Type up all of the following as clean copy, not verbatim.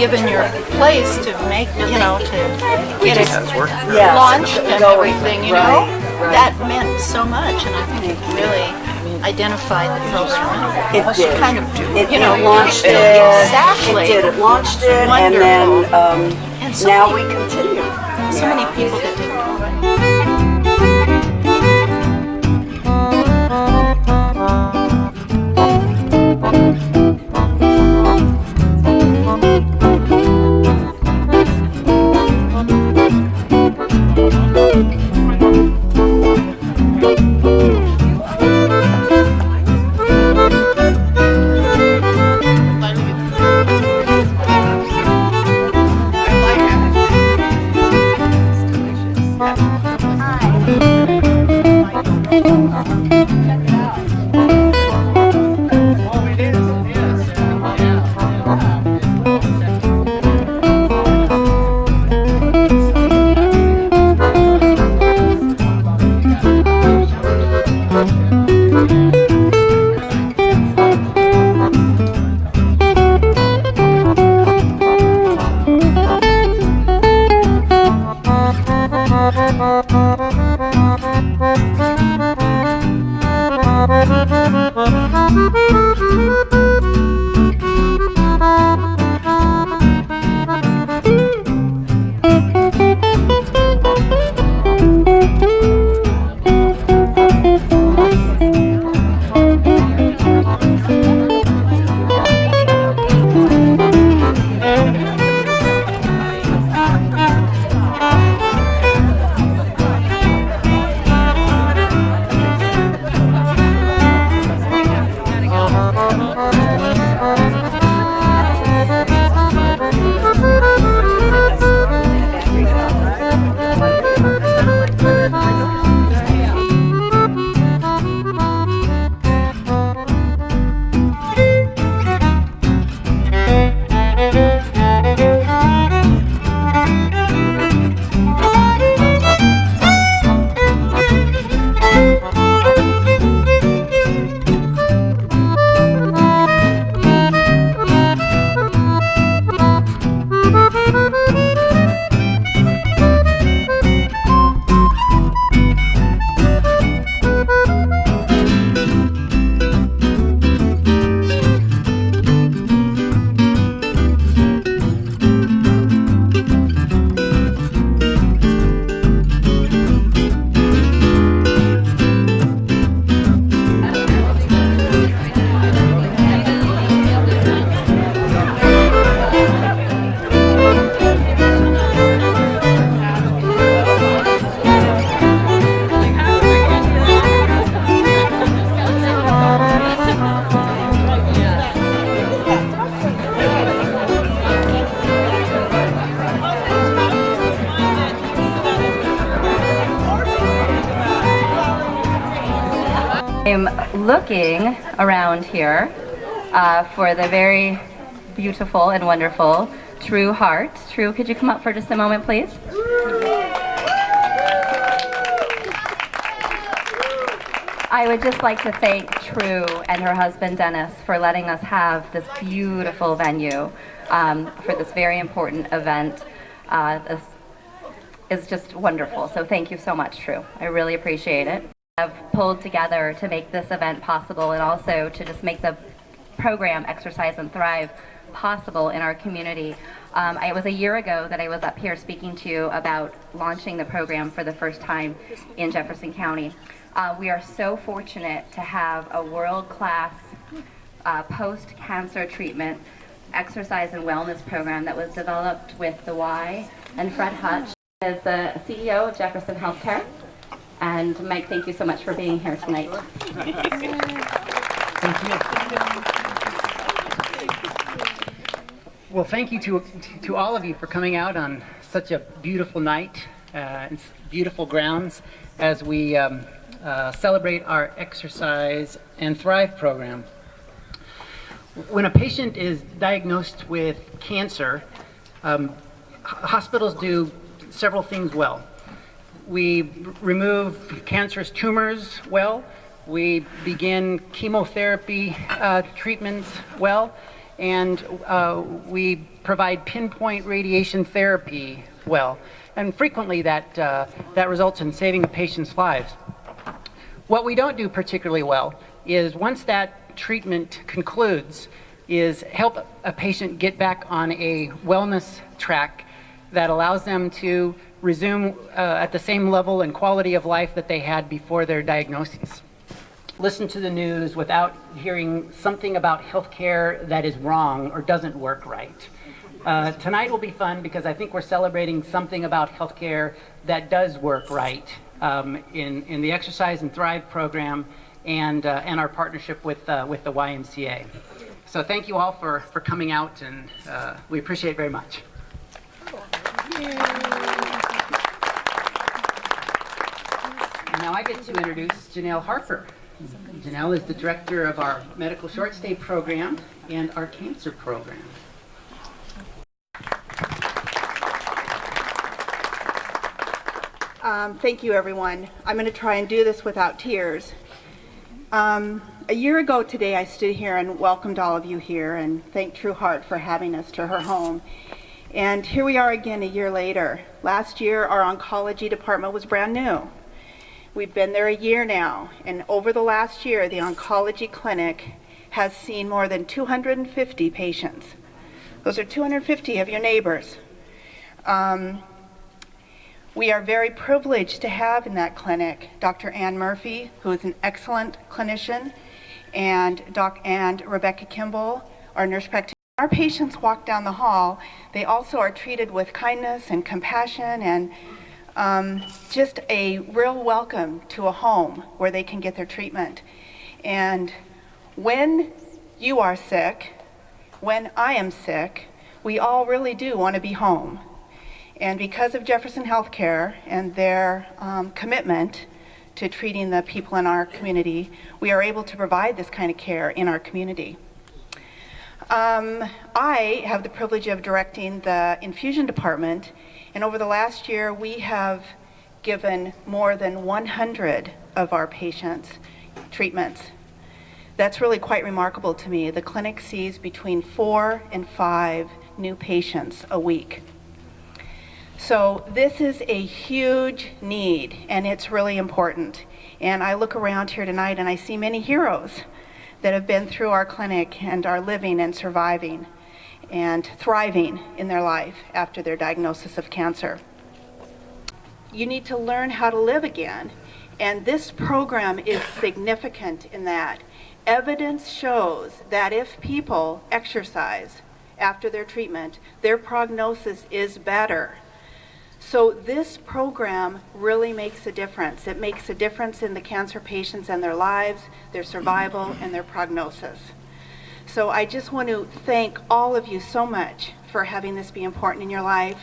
given your place to make, you know, to get it Yeah. launched and everything, you know, Right. that meant so much, and I think it really identified the program. It did. Kind of, It launched it. Exactly. It did. It launched it, Wonderful. and then And so now many, we continue. so many people that didn't know. I'm looking around here for the very beautiful and wonderful True Heart. True, could you come up for just a moment, please? I would just like to thank True and her husband Dennis for letting us have this beautiful venue for this very important event. This is just wonderful, so thank you so much, True. I really appreciate it. Have pulled together to make this event possible, and also to just make the program Exercise and Thrive possible in our community. It was a year ago that I was up here speaking to you about launching the program for the first time in Jefferson County. We are so fortunate to have a world-class post-cancer treatment exercise and wellness program that was developed with the Y, and Fred Hutch is the CEO of Jefferson Healthcare. And Mike, thank you so much for being here tonight. Thank you. Well, thank you to all of you for coming out on such a beautiful night and beautiful grounds as we celebrate our Exercise and Thrive program. When a patient is diagnosed with cancer, hospitals do several things well. We remove cancerous tumors well. We begin chemotherapy treatments well. and we provide pinpoint radiation therapy well, and frequently that results in saving a patient's lives. What we don't do particularly well is once that treatment concludes, is help a patient get back on a wellness track that allows them to resume at the same level and quality of life that they had before their diagnosis. Listen to the news without hearing something about healthcare that is wrong or doesn't work right. Tonight will be fun because I think we're celebrating something about healthcare that does work right in the Exercise and Thrive program and our partnership with the YMCA. So thank you all for coming out, and we appreciate it very much. Now I get to introduce Janelle Harper. Janelle is the director of our medical short stay program and our cancer program. Thank you, everyone. I'm going to try and do this without tears. A year ago today, I stood here and welcomed all of you here and thanked True Heart for having us to her home. And here we are again a year later. Last year, our oncology department was brand new. We've been there a year now, and over the last year, the oncology clinic has seen more than 250 patients. Those are 250 of your neighbors. We are very privileged to have in that clinic Dr. Ann Murphy, who is an excellent clinician, and Rebecca Kimball, our nurse practitioner. Our patients walk down the hall. They also are treated with kindness and compassion and just a real welcome to a home where they can get their treatment. And when you are sick, when I am sick, we all really do want to be home. And because of Jefferson Healthcare and their commitment to treating the people in our community, we are able to provide this kind of care in our community. I have the privilege of directing the infusion department, and over the last year we have given more than 100 of our patients treatments. That's really quite remarkable to me. The clinic sees between 4 and 5 new patients a week. So this is a huge need, and it's really important. And I look around here tonight and I see many heroes that have been through our clinic and are living and surviving and thriving in their life after their diagnosis of cancer. You need to learn how to live again, and this program is significant in that. Evidence shows that if people exercise after their treatment, their prognosis is better. So this program really makes a difference. It makes a difference in the cancer patients and their lives, their survival, and their prognosis. So I just want to thank all of you so much for having this be important in your life.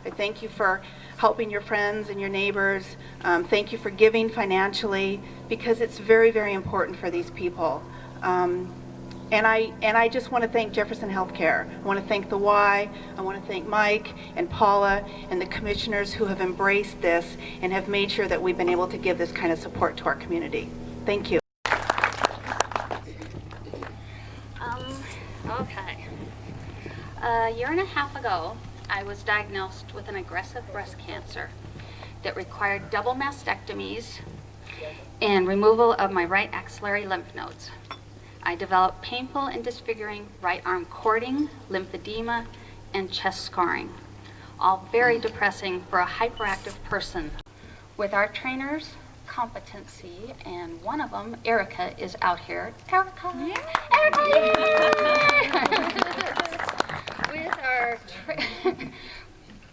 I thank you for helping your friends and your neighbors. Thank you for giving financially, because it's very, very important for these people. And I just want to thank Jefferson Healthcare. I want to thank the Y. I want to thank Mike and Paula and the commissioners who have embraced this and have made sure that we've been able to give this kind of support to our community. Thank you. Okay. A year and a half ago, I was diagnosed with an aggressive breast cancer that required double mastectomies and removal of my right axillary lymph nodes. I developed painful and disfiguring right arm cording, lymphedema, and chest scarring, all very depressing for a hyperactive person. With our trainers' competency, and one of them, Erica, is out here. Erica! With our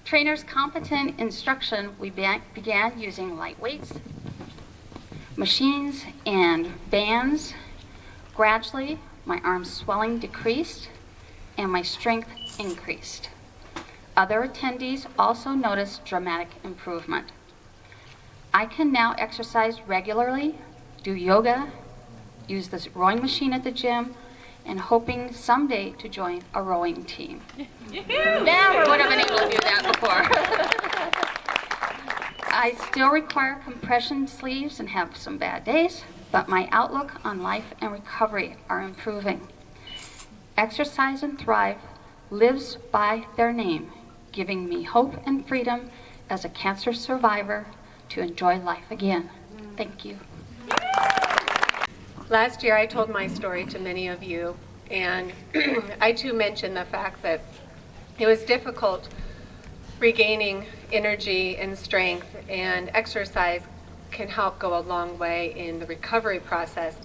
trainers' competent instruction, we began using light weights, machines, and bands. Gradually, my arm swelling decreased and my strength increased. Other attendees also noticed dramatic improvement. I can now exercise regularly, do yoga, use the rowing machine at the gym, and hoping someday to join a rowing team. Never would have been able to do that before. I still require compression sleeves and have some bad days, but my outlook on life and recovery are improving. Exercise and Thrive lives by their name, giving me hope and freedom as a cancer survivor to enjoy life again. Thank you. Last year I told my story to many of you, and I too mentioned the fact that it was difficult regaining energy and strength, and exercise can help go a long way in the recovery process.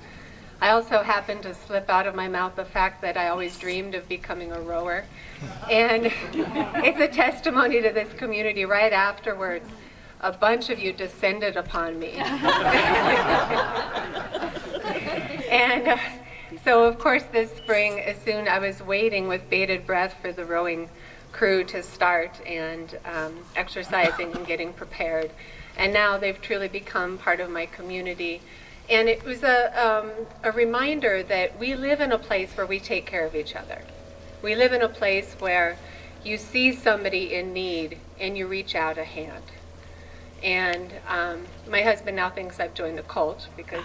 I also happened to slip out of my mouth the fact that I always dreamed of becoming a rower, and it's a testimony to this community. Right afterwards, a bunch of you descended upon me. And so of course this spring, as soon I was waiting with bated breath for the rowing crew to start and exercising and getting prepared. And now they've truly become part of my community. And it was a reminder that we live in a place where we take care of each other. We live in a place where you see somebody in need and you reach out a hand. And my husband now thinks I've joined a cult because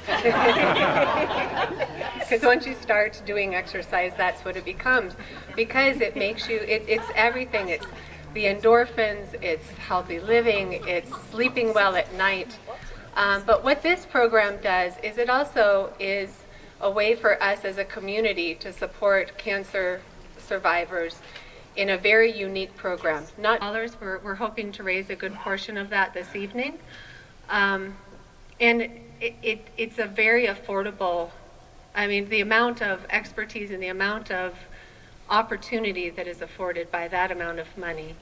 once you start doing exercise, that's what it becomes. Because it makes you, it's everything. It's the endorphins, it's healthy living, it's sleeping well at night. But what this program does is it also is a way for us as a community to support cancer survivors in a very unique program. Not dollars, we're hoping to raise a good portion of that this evening. And it's a very affordable, I mean, the amount of expertise and the amount of opportunity that is afforded by that amount of money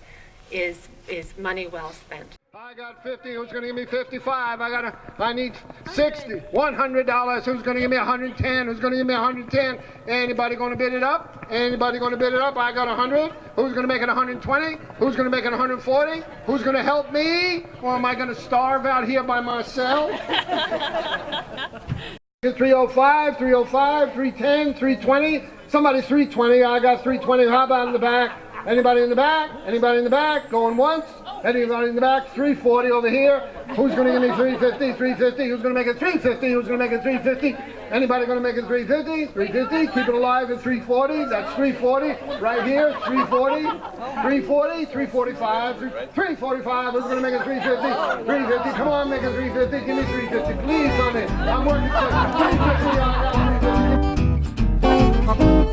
is money well spent. I got 50, who's gonna give me 55? I need 60, $100, who's gonna give me 110? Who's gonna give me 110? Anybody gonna bid it up? Anybody gonna bid it up? I got 100. Who's gonna make it 120? Who's gonna make it 140? Who's gonna help me? Or am I gonna starve out here by myself? 305, 305, 310, 320. Somebody's 320, I got 320. How about in the back? Anybody in the back? Anybody in the back? Going once? Anybody in the back? 340 over here. Who's going to give me 350? 350. Who's going to make it 350? Who's going to make it 350? Anybody going to make it 350? 350. Keep it alive at 340. That's 340. Right here, 340. 340. 345. 345. Who's going to make it 350? 350. Come on, make it 350. Give me 350. Please, honey. I'm working for 350. I got 350.